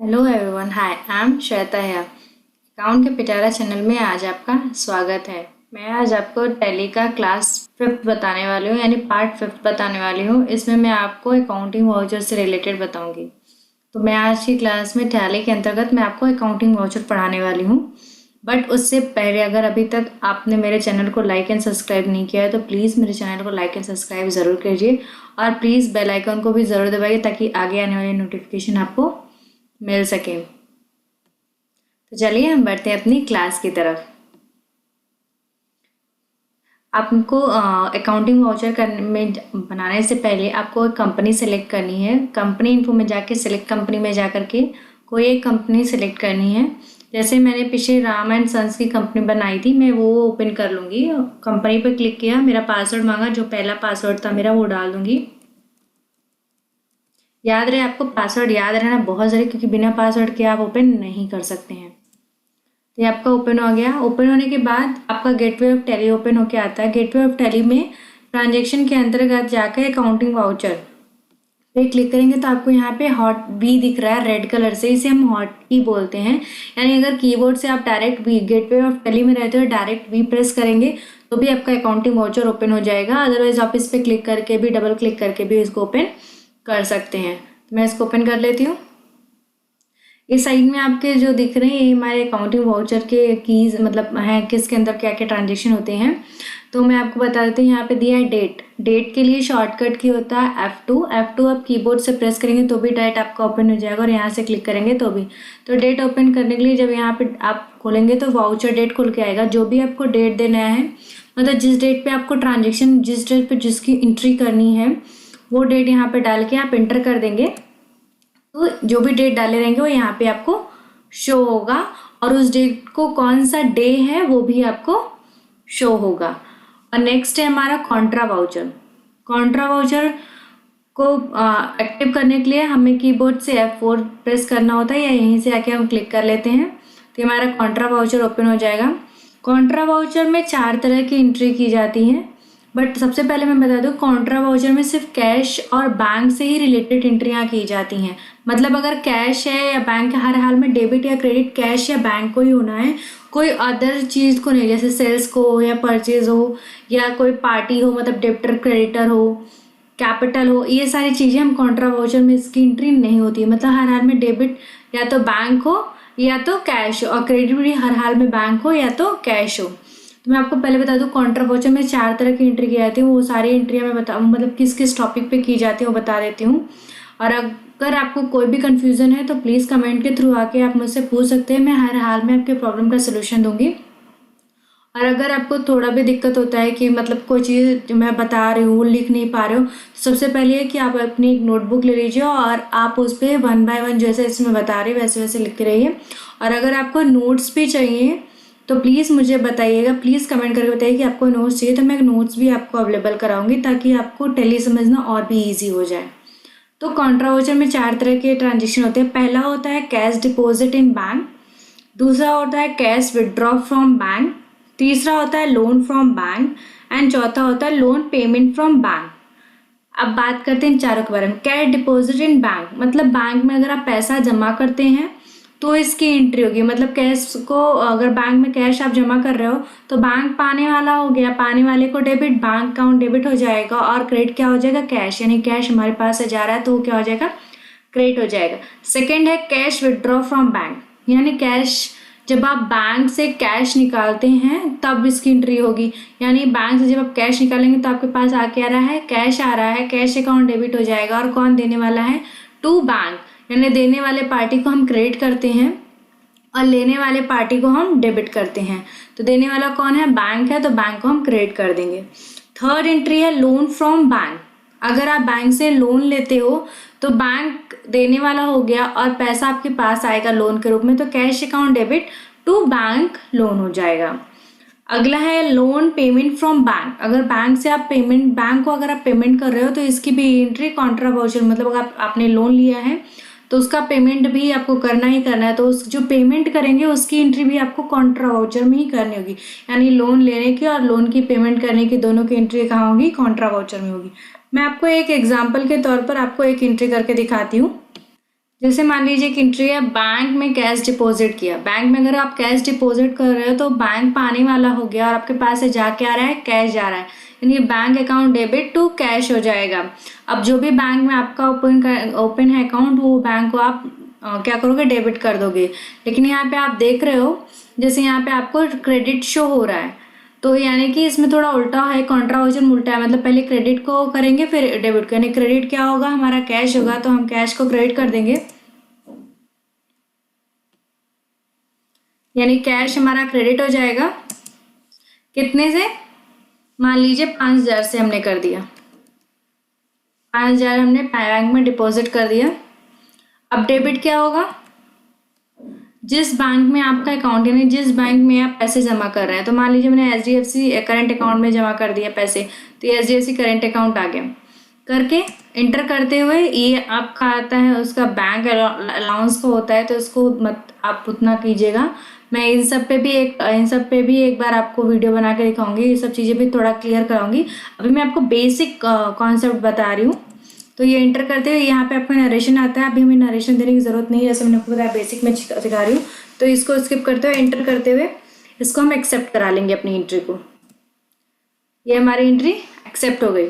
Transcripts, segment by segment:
Hello everyone, hi I am Shweta है। Account के पिटारा channel में आज आपका स्वागत है। मैं आज आपको टैली का क्लास 5th बताने वाली हूँ, यानी पार्ट 5th बताने वाली हूँ। इसमें मैं आपको अकाउंटिंग वाउचर से रिलेटेड बताऊंगी। तो मैं आज की क्लास में टैली के अंतर्गत मैं आपको अकाउंटिंग वाउचर पढ़ाने वाली हूँ। बट उससे पहले अगर अभी तक आपने मेरे चैनल को लाइक एंड सब्सक्राइब नहीं किया है तो प्लीज़ मेरे चैनल को लाइक एंड सब्सक्राइब ज़रूर कीजिए और प्लीज़ बेल आइकन को भी ज़रूर दबाइए ताकि आगे आने वाली नोटिफिकेशन आपको मिल सके। तो चलिए हम बढ़ते हैं अपनी क्लास की तरफ। आपको अकाउंटिंग वाउचर करने में बनाने से पहले आपको एक कंपनी सेलेक्ट करनी है। कंपनी इन्फो में जाके सिलेक्ट कंपनी में जा करके कोई एक कंपनी सेलेक्ट करनी है। जैसे मैंने पीछे राम एंड सन्स की कंपनी बनाई थी, मैं वो ओपन कर लूँगी। कंपनी पर क्लिक किया, मेरा पासवर्ड मांगा, जो पहला पासवर्ड था मेरा वो डाल दूँगी। याद रहे, आपको पासवर्ड याद रहना बहुत ज़रूरी, क्योंकि बिना पासवर्ड के आप ओपन नहीं कर सकते हैं। तो ये आपका ओपन हो गया। ओपन होने के बाद आपका गेटवे ऑफ टैली ओपन होके आता है। गेटवे ऑफ टैली में ट्रांजैक्शन के अंतर्गत जाकर अकाउंटिंग वाउचर पे क्लिक करेंगे तो आपको यहाँ पे हॉट वी दिख रहा है रेड कलर से, इसे हम हॉट की बोलते हैं। यानी अगर कीबोर्ड से आप डायरेक्ट वी गेटवे ऑफ टैली में रहते हो, डायरेक्ट वी प्रेस करेंगे तो भी आपका अकाउंटिंग वाउचर ओपन हो जाएगा। अदरवाइज आप इस पर क्लिक करके भी, डबल क्लिक करके भी इसको ओपन कर सकते हैं। तो मैं इसको ओपन कर लेती हूँ। इस साइड में आपके जो दिख रहे हैं ये हमारे अकाउंटिंग वाउचर के कीज, मतलब हैं किसके अंदर क्या क्या ट्रांजेक्शन होते हैं। तो मैं आपको बता देती हूँ। यहाँ पे दिया है डेट। डेट के लिए शॉर्टकट की होता है F2। आप कीबोर्ड से प्रेस करेंगे तो भी डेट आपका ओपन हो जाएगा और यहाँ से क्लिक करेंगे तो भी। तो डेट ओपन करने के लिए जब यहाँ पे आप खोलेंगे तो वाउचर डेट खुल के आएगा। जो भी आपको डेट देना है, मतलब जिस डेट पे आपको ट्रांजेक्शन, जिस डेट पे जिसकी एंट्री करनी है वो डेट यहाँ पे डाल के आप एंटर कर देंगे तो जो भी डेट डाले रहेंगे वो यहाँ पे आपको शो होगा और उस डेट को कौन सा डे है वो भी आपको शो होगा। और नेक्स्ट है हमारा कॉन्ट्रा वाउचर। कॉन्ट्रा वाउचर को एक्टिव करने के लिए हमें कीबोर्ड से F4 प्रेस करना होता है या यहीं से आके हम क्लिक कर लेते हैं तो हमारा कॉन्ट्रा वाउचर ओपन हो जाएगा। कॉन्ट्रा वाउचर में 4 तरह की एंट्री की जाती है। बट सबसे पहले मैं बता दूं, कॉन्ट्रा वाउचर में सिर्फ कैश और बैंक से ही रिलेटेड एंट्रियां की जाती हैं। मतलब अगर कैश है या बैंक, हर हाल में डेबिट या क्रेडिट कैश या बैंक को ही होना है, कोई अदर चीज़ को नहीं। जैसे सेल्स को हो या परचेज हो या कोई पार्टी हो, मतलब डेबिटर क्रेडिटर हो, कैपिटल हो, ये सारी चीज़ें हम कॉन्ट्रा वाउचर में इसकी एंट्री नहीं होती है। मतलब हर हाल में डेबिट या तो बैंक हो या तो कैश हो, और क्रेडिट भी हर हाल में बैंक हो या तो कैश हो। तो मैं आपको पहले बता दूं, कॉन्ट्रा वाउचर में 4 तरह की एंट्री की जाती है। वो सारी एंट्रियाँ मैं बता, मतलब किस किस टॉपिक पे की जाती है वो बता देती हूँ। और अगर आपको कोई भी कन्फ्यूज़न है तो प्लीज़ कमेंट के थ्रू आके आप मुझसे पूछ सकते हैं। मैं हर हाल में आपके प्रॉब्लम का सोल्यूशन दूंगी। और अगर आपको थोड़ा भी दिक्कत होता है कि मतलब कोई चीज़ जो मैं बता रही हूँ लिख नहीं पा रहे हो, तो सबसे पहले है कि आप अपनी एक नोटबुक ले लीजिए और आप उस पर 1 बाय 1 जैसे इसमें बता रही वैसे वैसे लिखते रहिए। और अगर आपको नोट्स भी चाहिए तो प्लीज़ मुझे बताइएगा, प्लीज़ कमेंट करके बताइए कि आपको नोट्स चाहिए, तो मैं नोट्स भी आपको अवेलेबल कराऊंगी ताकि आपको टैली समझना और भी ईजी हो जाए। तो कॉन्ट्रा वाउचर में 4 तरह के ट्रांजेक्शन होते हैं। पहला होता है कैश डिपॉजिट इन बैंक, दूसरा होता है कैश विड्रॉ फ्रॉम बैंक, तीसरा होता है लोन फ्रॉम बैंक एंड चौथा होता है लोन पेमेंट फ्रॉम बैंक। अब बात करते हैं इन चारों के बारे में। कैश डिपॉजिट इन बैंक मतलब बैंक में अगर आप पैसा जमा करते हैं तो इसकी एंट्री होगी। मतलब कैश को, अगर बैंक में कैश आप जमा कर रहे हो तो बैंक पाने वाला हो गया, पाने वाले को डेबिट, बैंक अकाउंट डेबिट हो जाएगा और क्रेडिट क्या हो जाएगा, कैश। यानी कैश हमारे पास से जा रहा है तो वो क्या हो जाएगा, क्रेडिट हो जाएगा। सेकेंड है कैश विड्रॉ फ्रॉम बैंक, यानी कैश जब आप बैंक से कैश निकालते हैं तब इसकी एंट्री होगी। यानी बैंक से जब आप कैश निकालेंगे तो आपके पास आ क्या रहा है, कैश आ रहा है, कैश अकाउंट डेबिट हो जाएगा। और कौन देने वाला है, टू बैंक, यानी देने वाले पार्टी को हम क्रेडिट करते हैं और लेने वाले पार्टी को हम डेबिट करते हैं। तो देने वाला कौन है, बैंक है, तो बैंक को हम क्रेडिट कर देंगे। थर्ड एंट्री है लोन फ्रॉम बैंक। अगर आप बैंक से लोन लेते हो तो बैंक देने वाला हो गया और पैसा आपके पास आएगा लोन के रूप में, तो cash account debit to bank loan हो जाएगा। अगला है लोन पेमेंट फ्रॉम बैंक। अगर बैंक से आप पेमेंट, बैंक को अगर आप पेमेंट कर रहे हो तो इसकी भी एंट्री कॉन्ट्रा वाउचर, मतलब अगर आपने लोन लिया है तो उसका पेमेंट भी आपको करना ही करना है, तो उस जो पेमेंट करेंगे उसकी एंट्री भी आपको कॉन्ट्रा वाउचर में ही करनी होगी। यानी लोन लेने की और लोन की पेमेंट करने की दोनों की एंट्री कहाँ होगी, कॉन्ट्रा वाउचर में होगी। मैं आपको एक एग्जांपल के तौर पर आपको एक एंट्री करके दिखाती हूँ। जैसे मान लीजिए कि एंट्री है बैंक में कैश डिपॉजिट किया। बैंक में अगर आप कैश डिपॉजिट कर रहे हो तो बैंक पाने वाला हो गया और आपके पास से जाके आ रहा है कैश जा रहा है, यानी bank account debit to cash हो जाएगा। अब जो भी बैंक में आपका ओपन है अकाउंट, वो बैंक को आप क्या करोगे, डेबिट कर दोगे। लेकिन यहाँ पे आप देख रहे हो जैसे यहाँ पे आपको क्रेडिट शो हो रहा है, तो यानी कि इसमें थोड़ा उल्टा है, कॉन्ट्रावर्जन उल्टा है। मतलब पहले क्रेडिट को करेंगे फिर डेबिट करेंगे। क्रेडिट क्या होगा, हमारा कैश होगा, तो हम कैश को क्रेडिट कर देंगे, यानी कैश हमारा क्रेडिट हो जाएगा। कितने से, मान लीजिए 5,000 से हमने कर दिया, 5,000 हमने बैंक में डिपॉजिट कर दिया। अब डेबिट क्या होगा, जिस बैंक में आपका अकाउंट, यानी जिस बैंक में आप पैसे जमा कर रहे हैं। तो मान लीजिए मैंने HDFC करंट अकाउंट में जमा कर दिया पैसे, तो ये HDFC करंट अकाउंट आ गया। करके इंटर करते हुए ये आपका आता है, उसका बैंक अलाउंस का होता है, तो इसको मत आप उतना कीजिएगा। मैं इन सब पे भी एक बार आपको वीडियो बना के दिखाऊंगी, ये सब चीज़ें भी थोड़ा क्लियर कराऊंगी। अभी मैं आपको बेसिक कॉन्सेप्ट बता रही हूँ। तो ये इंटर करते हुए यहाँ पे आपका नरेशन आता है। अभी हमें नरेशन देने की ज़रूरत नहीं है, जैसे मैंने आपको बताया बेसिक में सिखा रही हूँ। तो इसको स्किप करते हुए इंटर करते हुए इसको हम एक्सेप्ट करा लेंगे अपनी एंट्री को। ये हमारी एंट्री एक्सेप्ट हो गई।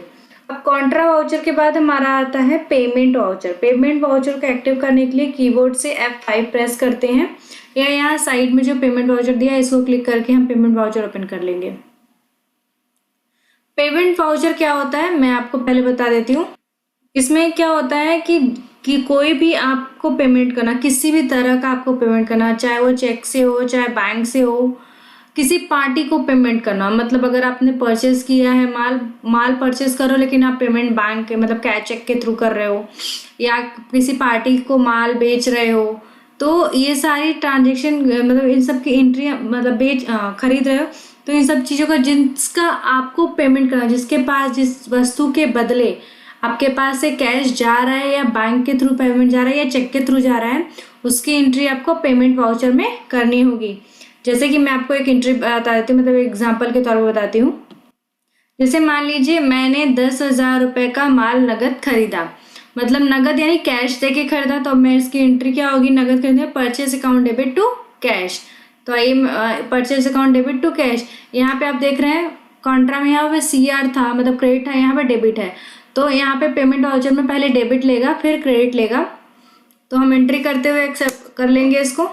अब कॉन्ट्रा वाउचर के बाद हमारा आता है पेमेंट वाउचर। पेमेंट वाउचर को एक्टिव करने के लिए कीबोर्ड से F5 प्रेस करते हैं, या यहाँ साइड में जो पेमेंट वाउचर दिया है इसको क्लिक करके हम पेमेंट वाउचर ओपन कर लेंगे। पेमेंट वाउचर क्या होता है मैं आपको पहले बता देती हूँ। इसमें क्या होता है कि कोई भी आपको पेमेंट करना, किसी भी तरह का आपको पेमेंट करना, चाहे वो चेक से हो, चाहे बैंक से हो, किसी पार्टी को पेमेंट करना। मतलब अगर आपने परचेज किया है, माल परचेज करो, लेकिन आप पेमेंट बैंक के मतलब कैश चेक के थ्रू कर रहे हो, या किसी पार्टी को माल बेच रहे हो, तो ये सारी ट्रांजेक्शन मतलब इन सब की एंट्री, मतलब खरीद रहे हो, तो इन सब चीज़ों का जिसका आपको पेमेंट करना, जिसके पास जिस वस्तु के बदले आपके पास से कैश जा रहा है, या बैंक के थ्रू पेमेंट जा रहा है, या चेक के थ्रू जा रहा है, उसकी एंट्री आपको पेमेंट वाउचर में करनी होगी। जैसे कि मैं आपको एक एंट्री बता देती हूँ, मतलब एग्जांपल के तौर पर बताती हूँ। जैसे मान लीजिए मैंने 10,000 रुपये का माल नगद खरीदा, मतलब नगद यानी कैश दे के खरीदा, तो मैं इसकी एंट्री क्या होगी, नगद खरीदने purchase account debit to cash. तो ये purchase account debit to cash, यहाँ पे आप देख रहे हैं कॉन्ट्रा में यहाँ पे CR था, मतलब क्रेडिट था, यहाँ पे डेबिट है। तो यहाँ पे पेमेंट वाउचर में पहले डेबिट लेगा फिर क्रेडिट लेगा। तो हम एंट्री करते हुए एक्सेप्ट कर लेंगे इसको।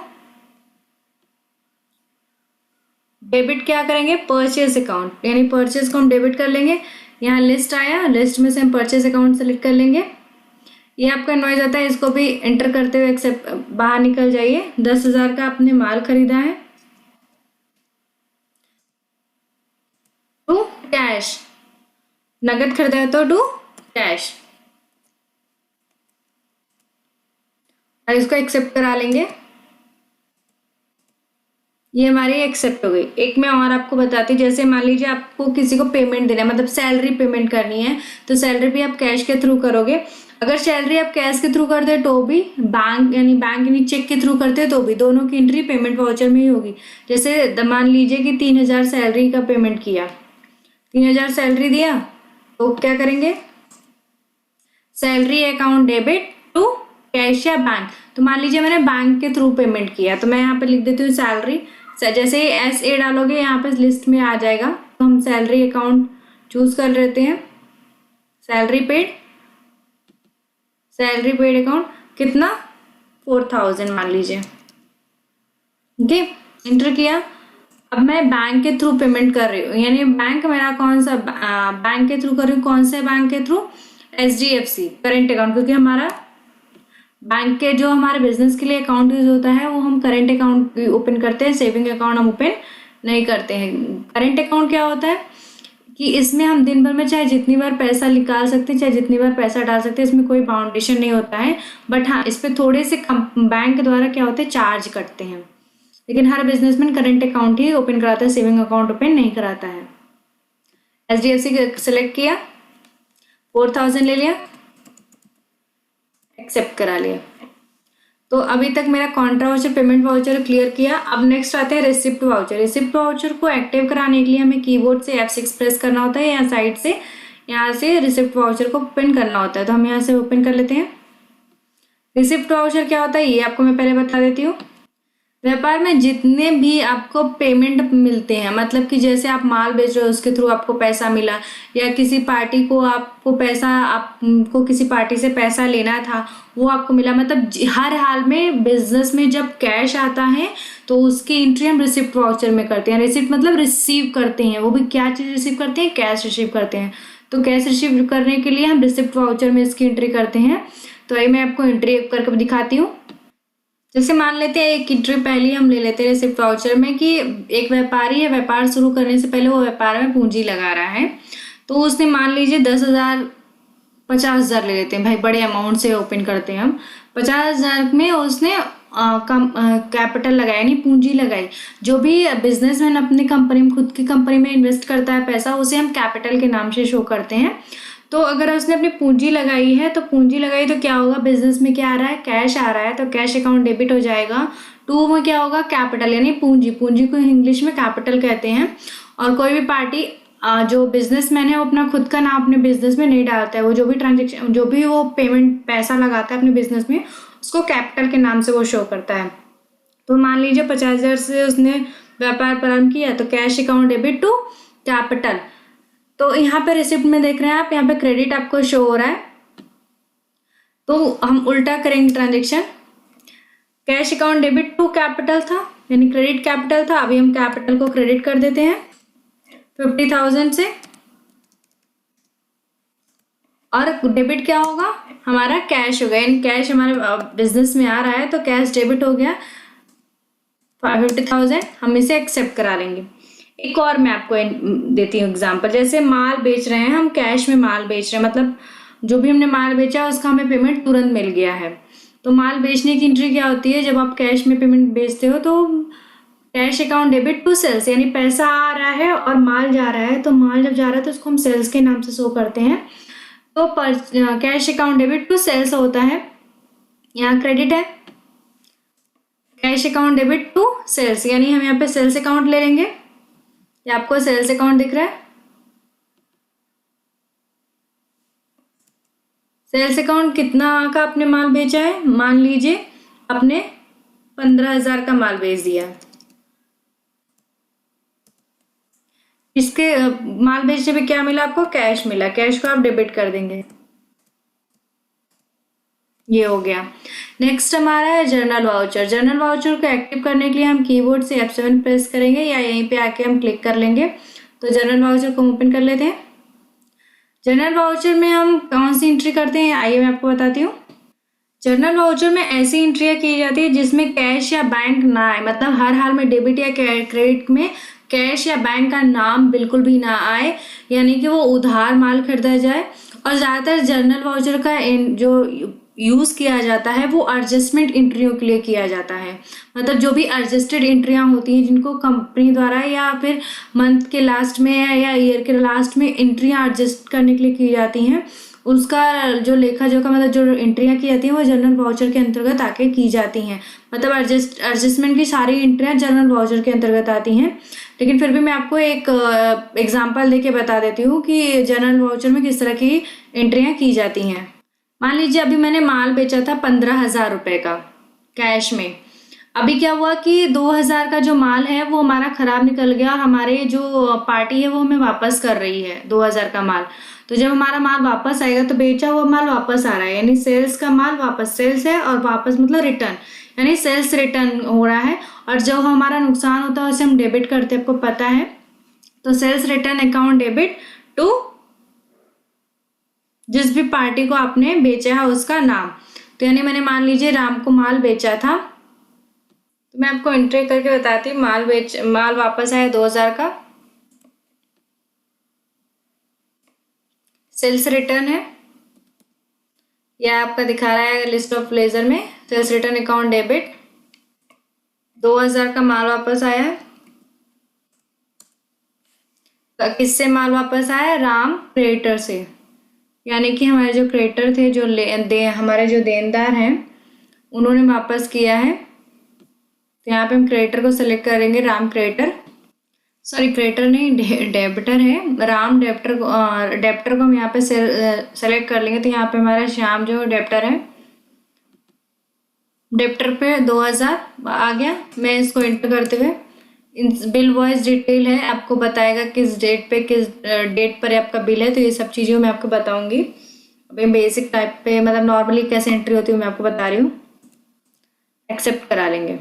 डेबिट क्या करेंगे, परचेज अकाउंट, यानी परचेज को हम डेबिट कर लेंगे। यहाँ लिस्ट आया, लिस्ट में से हम परचेज अकाउंट सेलेक्ट कर लेंगे। ये आपका नॉइज आता है, इसको भी एंटर करते हुए एक्सेप्ट बाहर निकल जाइए। 10,000 का आपने माल खरीदा है टू कैश, नगद खरीदा है तो टू कैश, और इसको एक्सेप्ट करा लेंगे। ये हमारी एक्सेप्ट हो गई। एक मैं और आपको बताती हूँ, जैसे मान लीजिए आपको किसी को पेमेंट देना है, मतलब सैलरी पेमेंट करनी है, तो सैलरी भी आप कैश के थ्रू करोगे। अगर सैलरी आप कैश के थ्रू करते हैं तो भी, बैंक यानी चेक के थ्रू करते हैं तो भी, दोनों की एंट्री पेमेंट वाउचर में ही होगी। जैसे मान लीजिए कि 3,000 सैलरी का पेमेंट किया, 3,000 सैलरी दिया, तो क्या करेंगे, salary account debit to cash या बैंक। तो मान लीजिए मैंने बैंक के थ्रू पेमेंट किया, तो मैं यहाँ पे लिख देती हूँ सैलरी। जैसे ही SA डालोगे यहाँ पे लिस्ट में आ जाएगा, तो हम सैलरी अकाउंट चूज कर लेते हैं। सैलरी पेड अकाउंट कितना, 4,000 मान लीजिए। ओके, इंटर किया। अब मैं बैंक के थ्रू पेमेंट कर रही हूँ, यानी बैंक मेरा कौन सा बैंक के थ्रू कर रही हूँ, कौन से बैंक के थ्रू, HDFC करेंट अकाउंट, क्योंकि हमारा बैंक के जो हमारे बिजनेस के लिए अकाउंट यूज होता है वो हम करेंट अकाउंट ओपन करते हैं, सेविंग अकाउंट हम ओपन नहीं करते हैं। करेंट अकाउंट क्या होता है कि इसमें हम दिन भर में चाहे जितनी बार पैसा निकाल सकते हैं, चाहे जितनी बार पैसा डाल सकते हैं, इसमें कोई बाउंडेशन नहीं होता है। बट हाँ, इस पर थोड़े से बैंक द्वारा क्या होते हैं, चार्ज कटते हैं। लेकिन हर बिजनेसमैन करेंट अकाउंट ही ओपन कराता है, सेविंग अकाउंट ओपन नहीं कराता है। HDFC सेलेक्ट किया, 4,000 ले लिया, एक्सेप्ट करा लिया। तो अभी तक मेरा Contra voucher, payment voucher clear किया। अब नेक्स्ट आते हैं रिसिप्ट वाउचर। रिसिप्ट वाउचर को एक्टिव कराने के लिए हमें कीबोर्ड से F6 प्रेस करना होता है, या साइड से यहाँ से रिसिप्ट वाउचर को ओपन करना होता है। तो हम यहाँ से ओपन कर लेते हैं। रिसिप्ट वाउचर क्या होता है ये आपको मैं पहले बता देती हूँ। व्यापार में जितने भी आपको पेमेंट मिलते हैं, मतलब कि जैसे आप माल बेच रहे हो उसके थ्रू आपको पैसा मिला, या किसी पार्टी को आपको पैसा, आपको किसी पार्टी से पैसा लेना था वो आपको मिला, मतलब हर हाल में बिजनेस में जब कैश आता है तो उसकी एंट्री हम रिसिप्ट वाउचर में करते हैं। रिसिप्ट मतलब रिसीव करते हैं, वो भी क्या चीज़ रिसीव करते हैं, कैश रिसीव करते हैं। तो कैश रिसीव करने के लिए हम रिसिप्ट वाउचर में इसकी एंट्री करते हैं। तो ये मैं आपको एंट्री करके दिखाती हूँ। जैसे मान लेते हैं एक एंट्री पहली हम ले लेते हैं रिसिप्ट वाउचर में कि एक व्यापारी है, व्यापार शुरू करने से पहले वो व्यापार में पूंजी लगा रहा है। तो उसने मान लीजिए 10,000 50,000 ले लेते हैं भाई, बड़े अमाउंट से ओपन करते हैं हम। 50,000 में उसने कैपिटल लगाया, यानी पूंजी लगाई। जो भी बिजनेसमैन अपनी कंपनी में, खुद की कंपनी में इन्वेस्ट करता है पैसा, उसे हम कैपिटल के नाम से शो करते हैं। तो अगर उसने अपनी पूंजी लगाई है तो पूंजी लगाई तो क्या होगा, बिजनेस में क्या आ रहा है, कैश आ रहा है, तो कैश अकाउंट डेबिट हो जाएगा। टू में क्या होगा, कैपिटल यानी पूंजी, पूंजी को इंग्लिश में कैपिटल कहते हैं। और कोई भी पार्टी जो बिजनेसमैन है वो अपना खुद का नाम अपने बिजनेस में नहीं डालता है, वो जो भी ट्रांजेक्शन, जो भी वो पेमेंट पैसा लगाता है अपने बिजनेस में, उसको कैपिटल के नाम से वो शो करता है। तो मान लीजिए 50,000 से उसने व्यापार प्रारंभ किया तो cash account debit to capital. तो यहाँ पे रिसिप्ट में देख रहे हैं आप, यहाँ पे क्रेडिट आपको शो हो रहा है। तो हम उल्टा करेंगे transaction, cash account debit to capital था यानी क्रेडिट कैपिटल था, अभी हम कैपिटल को क्रेडिट कर देते हैं 50,000 से। और डेबिट क्या होगा, हमारा कैश हो गया, यानी कैश हमारे बिजनेस में आ रहा है तो कैश डेबिट हो गया 50,000, हम इसे एक्सेप्ट करा लेंगे। एक और मैं आपको देती हूँ एग्जांपल, जैसे माल बेच रहे हैं हम, कैश में माल बेच रहे हैं, मतलब जो भी हमने माल बेचा उसका हमें पेमेंट तुरंत मिल गया है। तो माल बेचने की एंट्री क्या होती है, जब आप कैश में पेमेंट बेचते हो तो cash account debit to sales, यानी पैसा आ रहा है और माल जा रहा है, तो माल जब जा रहा है तो उसको हम सेल्स के नाम से शो करते हैं। तो cash account debit to sales होता है, यहाँ क्रेडिट है, cash account debit to sales, यानी हम यहाँ पे सेल्स अकाउंट ले लेंगे। ये आपको सेल्स अकाउंट दिख रहा है, सेल्स अकाउंट कितना का आपने माल बेचा है, मान लीजिए आपने 15,000 का माल बेच दिया। इसके माल बेचने पे क्या मिला आपको, कैश मिला, कैश को आप डेबिट कर देंगे। ये हो गया। नेक्स्ट हमारा है जर्नल वाउचर। जर्नल वाउचर को एक्टिव करने के लिए हम कीबोर्ड से F7 प्रेस करेंगे या यहीं पे आके हम क्लिक कर लेंगे। तो जर्नल वाउचर को ओपन कर लेते हैं। जर्नल वाउचर में हम कौन सी एंट्री करते हैं आइए मैं आपको बताती हूँ। जर्नल वाउचर में ऐसी एंट्रियाँ की जाती है जिसमें कैश या बैंक ना आए, मतलब हर हाल में डेबिट या क्रेडिट में कैश या बैंक का नाम बिल्कुल भी ना आए, यानी कि वो उधार माल खरीदा जाए। और ज़्यादातर जर्नल वाउचर का जो यूज़ किया जाता है वो एडजस्टमेंट एंट्रियों के लिए किया जाता है, मतलब जो भी एडजस्टेड एंट्रियाँ होती हैं जिनको कंपनी द्वारा या फिर मंथ के लास्ट में या ईयर के लास्ट में एंट्रियाँ एडजस्ट करने के लिए की जाती हैं, उसका जो लेखा जोखा मतलब जो एंट्रियाँ की जाती हैं वो जर्नल वाउचर के अंतर्गत आके की जाती हैं। मतलब एडजस्टमेंट की सारी एंट्रियाँ जर्नल वाउचर के अंतर्गत आती हैं। लेकिन फिर भी मैं आपको एक एग्जांपल देके बता देती हूँ कि जर्नल वाउचर में किस तरह की एंट्रियाँ की जाती हैं। मान लीजिए अभी मैंने माल बेचा था 15,000 रुपये का कैश में। अभी क्या हुआ कि 2,000 का जो माल है वो हमारा ख़राब निकल गया और हमारे जो पार्टी है वो हमें वापस कर रही है 2,000 का माल। तो जब हमारा माल वापस आएगा तो बेचा हुआ माल वापस आ रहा है, यानी सेल्स का माल वापस, सेल्स है और वापस मतलब रिटर्न, यानी सेल्स रिटर्न हो रहा है। और जो हमारा नुकसान होता है उसे हम डेबिट करते हैं, आपको पता है। तो sales return account debit to जिस भी पार्टी को आपने बेचा है उसका नाम। तो यानी मैंने मान लीजिए राम को माल बेचा था, तो मैं आपको एंट्री करके बताती हूँ। माल वापस आया 2,000 का, सेल्स रिटर्न है, यह आपका दिखा रहा है लिस्ट ऑफ लेजर में, सेल्स रिटर्न अकाउंट डेबिट 2,000 का माल वापस आया। तो किससे माल वापस आया, राम क्रेडिटर से, यानी कि हमारे जो क्रेडिटर थे, जो हमारे जो देनदार हैं उन्होंने वापस किया है। तो यहाँ पे हम क्रेडिटर को सेलेक्ट करेंगे, राम क्रेडिटर, सॉरी क्रेडिटर नहीं डेबिटर है, राम डेबिटर को हम यहाँ पे सेलेक्ट कर लेंगे। तो यहाँ पे हमारा श्याम जो डेबिटर है, डेप्टर पे 2000 आ गया। मैं इसको एंटर करते हुए बिल वॉइस डिटेल है, आपको बताएगा किस डेट पे किस डेट पर आपका बिल है। तो ये सब चीज़ें मैं आपको बताऊंगी। अभी बेसिक टाइप पे मतलब नॉर्मली कैसे एंट्री होती है मैं आपको बता रही हूँ। एक्सेप्ट करा लेंगे।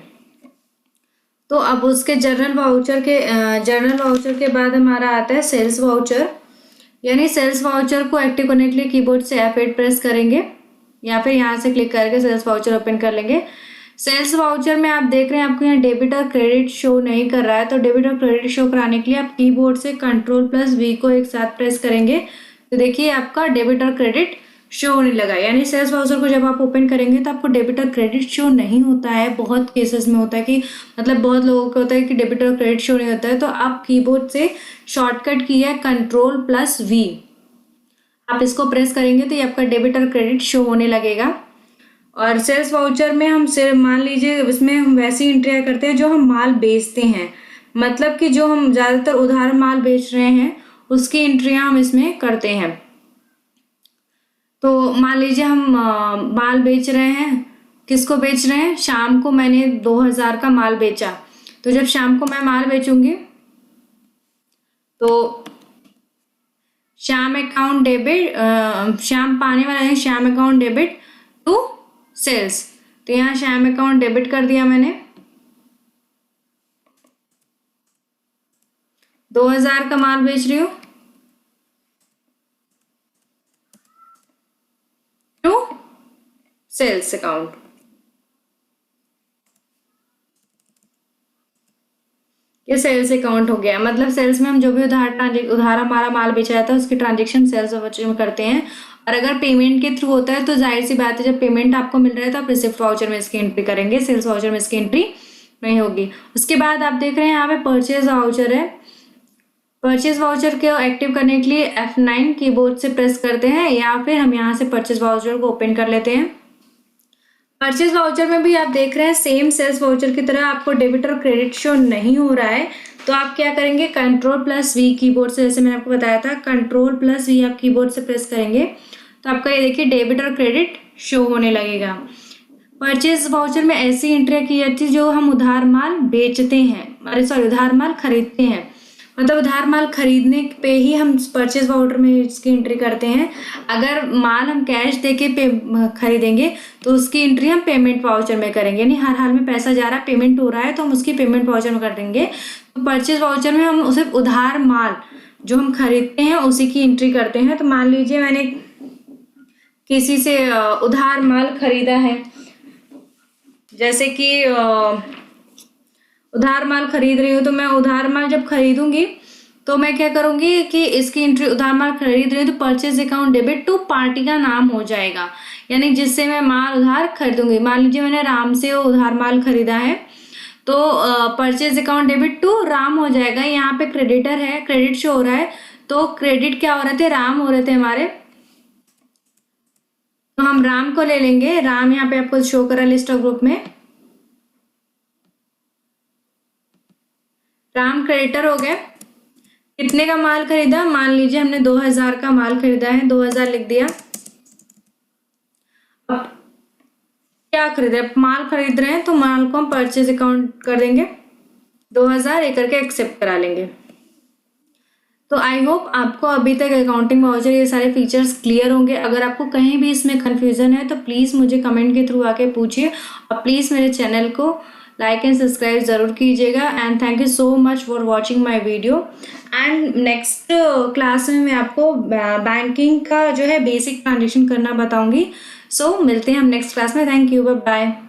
तो अब उसके जर्नल वाउचर के बाद हमारा आता है सेल्स वाउचर। यानी सेल्स वाउचर को एक्टिव करने के लिए कीबोर्ड से F8 प्रेस करेंगे या फिर यहाँ से क्लिक करके सेल्स वाउचर ओपन कर लेंगे। सेल्स वाउचर में आप देख रहे हैं आपको यहाँ डेबिट और क्रेडिट शो नहीं कर रहा है। तो डेबिट और क्रेडिट शो कराने के लिए आप कीबोर्ड से Ctrl+V को एक साथ प्रेस करेंगे तो देखिए आपका डेबिट और क्रेडिट शो होने लगा। यानी सेल्स वाउचर को जब आप ओपन करेंगे तो आपको डेबिट और क्रेडिट शो नहीं होता है। बहुत केसेस में होता है कि मतलब बहुत लोगों को होता है कि डेबिट और क्रेडिट शो नहीं होता है। तो आप कीबोर्ड से शॉर्टकट की है Ctrl+V, आप इसको प्रेस करेंगे तो ये आपका डेबिट और क्रेडिट शो होने लगेगा। और सेल्स वाउचर में हम मान लीजिए इसमें हम वैसी एंट्रियाँ करते हैं जो हम माल बेचते हैं, मतलब कि जो हम ज़्यादातर उधार माल बेच रहे हैं उसकी एंट्रियाँ हम इसमें करते हैं। तो मान लीजिए हम माल बेच रहे हैं, किसको बेच रहे हैं, शाम को मैंने 2000 का माल बेचा। तो जब शाम को मैं माल बेचूंगी तो श्याम अकाउंट डेबिट, श्याम पाने वाला है Shyam account debit to sales. तो यहाँ श्याम अकाउंट डेबिट कर दिया मैंने, 2000 का माल बेच रही हूँ टू सेल्स अकाउंट। ये सेल्स अकाउंट हो गया। मतलब सेल्स में हम जो भी उधार हमारा माल बेचा जाता है उसकी ट्रांजेक्शन सेल्स वाउचर में करते हैं। और अगर पेमेंट के थ्रू होता है तो जाहिर सी बात है जब पेमेंट आपको मिल रहा है तो आप रिसिप्ट वाउचर में इसकी एंट्री करेंगे, सेल्स वाउचर में इसकी एंट्री नहीं होगी। उसके बाद आप देख रहे हैं यहाँ पे परचेज वाउचर है। परचेज वाउचर को एक्टिव करने के लिए F9 कीबोर्ड से प्रेस करते हैं या फिर हम यहाँ से परचेज वाउचर को ओपन कर लेते हैं। परचेज वाउचर में भी आप देख रहे हैं सेम सेल्स वाउचर की तरह आपको डेबिट और क्रेडिट शो नहीं हो रहा है। तो आप क्या करेंगे, Ctrl+V कीबोर्ड से, जैसे मैंने आपको बताया था Ctrl+V आप कीबोर्ड से प्रेस करेंगे तो आपका ये देखिए डेबिट और क्रेडिट शो होने लगेगा। परचेज वाउचर में ऐसी एंट्री की जाती है जो हम उधार माल बेचते हैं, उधार माल खरीदते हैं। मतलब उधार माल खरीदने पे ही हम परचेज वाउचर में इसकी एंट्री करते हैं। अगर माल हम कैश देके खरीदेंगे तो उसकी एंट्री हम पेमेंट वाउचर में करेंगे। यानी हर हाल में पैसा जा रहा है, पेमेंट हो रहा है तो हम उसकी पेमेंट वाउचर में कर देंगे। तो परचेज वाउचर में हम उसे उधार माल जो हम खरीदते हैं उसी की एंट्री करते हैं। तो मान लीजिए मैंने किसी से उधार माल खरीदा है, जैसे कि उधार माल खरीद रही हूँ तो मैं उधार माल जब खरीदूंगी तो मैं क्या करूंगी कि इसकी एंट्री उधार माल खरीद रही हूँ तो purchase account debit to party का नाम हो जाएगा, यानी जिससे मैं माल उधार खरीदूंगी। मान लीजिए मैंने राम से उधार माल खरीदा है तो purchase account debit to Ram हो जाएगा। यहाँ पे क्रेडिटर है, क्रेडिट शो हो रहा है तो क्रेडिट क्या हो रहे थे, राम हो रहे थे हमारे। तो हम राम को ले लेंगे। राम यहाँ पे आपको शो करा लिस्ट ऑफ ग्रुप में, राम क्रेडिटर हो गया। कितने का माल खरीदा, मान लीजिए हमने 2000 का माल खरीदा है, 2000 लिख दिया। अब क्या खरीद रहे, माल खरीद रहे हैं तो माल को हम परचेज अकाउंट कर देंगे 2000 ये करके एक्सेप्ट करा लेंगे। तो आई होप आपको अभी तक अकाउंटिंग वाउचर ये सारे फीचर्स क्लियर होंगे। अगर आपको कहीं भी इसमें कन्फ्यूजन है तो प्लीज़ मुझे कमेंट के थ्रू आके पूछिए और प्लीज़ मेरे चैनल को लाइक एंड सब्सक्राइब ज़रूर कीजिएगा। And thank you so much for watching my video. And next class में मैं आपको बैंकिंग का जो है बेसिक ट्रांजेक्शन करना बताऊंगी। सो मिलते हैं हम नेक्स्ट क्लास में। Thank you, bye bye.